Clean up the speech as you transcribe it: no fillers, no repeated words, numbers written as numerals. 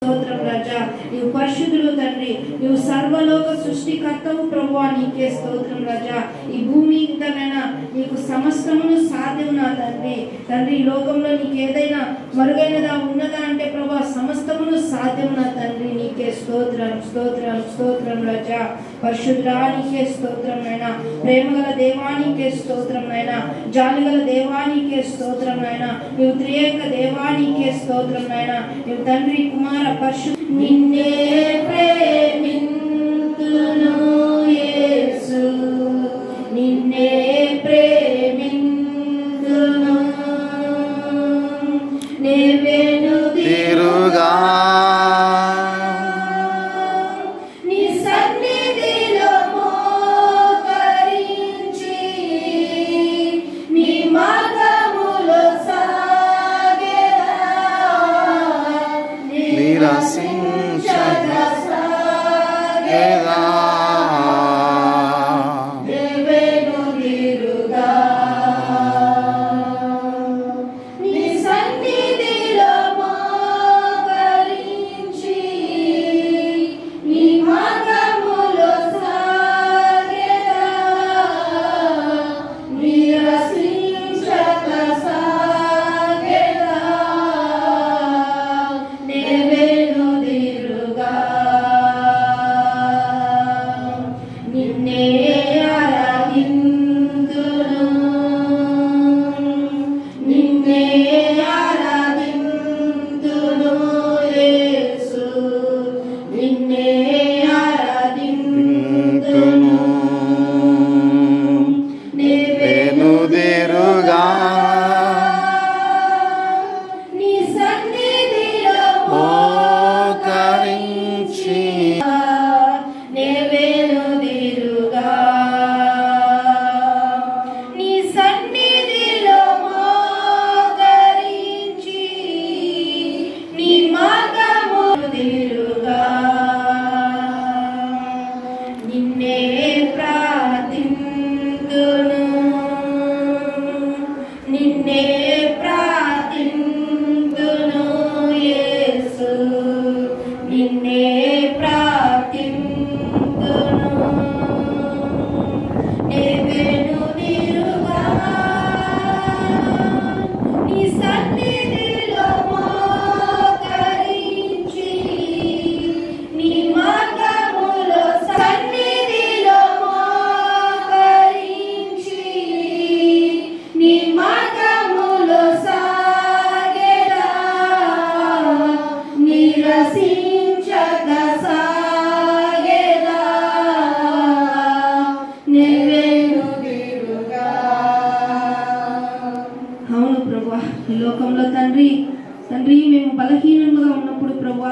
స్తోత్రం రాజా. నీవు పరిశుద్ధుడు తండ్రి, నీవు సర్వలోక సృష్టికర్తవు ప్రభువా, నీకే స్తోత్రం రాజా. ఈ భూమి ఇంతనైనా నీకు సమస్తమును సాధ్యం నా తండ్రి. తండ్రి, ఈ లోకంలో నీకు ఏదైనా మరుగైనదా ఉన్నదా అంటే ప్రభువా సమస్తమును సాధ్యం నా తండ్రి. నీకే స్తోత్రం స్తోత్రం స్తోత్రం రాజా. పరిశుద్ధుడా నీకే స్తోత్రం నాయనా. ప్రేమగల దేవానికే స్తోత్రం నాయనా. జాలిగల దేవానికే స్తోత్రం నాయనా. నీవు త్రియేక దేవానికే స్తోత్రం నాయనా. నీవు తండ్రి కుమార పరిశుద్ధ. నిన్నే ప్రేమింతును యేసు, నిన్నే ప్రేమింతును, నేవేను తీరుగా నీ సన్నిధిలో మోకరించి, నీ మార్గములో సాగెదా, నిరసించగా సాగెదా, నేవేను తీరుగా నీ సన్నిధిలో మోకరించి, నీ మార్గములో సాగెదా, నిరసించగా సాగెదా, నేవేను తీరుగా నిన్నే ఆరాధింతును, నిన్నే ఆరాధింతును యేసు, నిన్నే ఆరాధింతును, నేవేను తీరుగా నీ సన్నిధిలో మోకరించి, నేవేను తీరుగా నీ సన్నిధిలో మోకరించి, నీ మార్గము తీరుగా నిన్నే ప్రార్థింతును, నిన్నే ప్రార్థింతును యేసు, నిన్నే ప్రార్థింతును, నేవేను తీరుగా నీ సన్నిధిలో మోకరించి, నీ మార్గములో సన్నిధిలో మోకరించి, నీ మార్గములో సాగెదా, నిరసించగా సాగెదా, నేవేను తీరుగా. అవును ప్రభువా, ఈ లోకంలో తండ్రి మేము బలహీనంగా ఉన్నప్పుడు ప్రభువా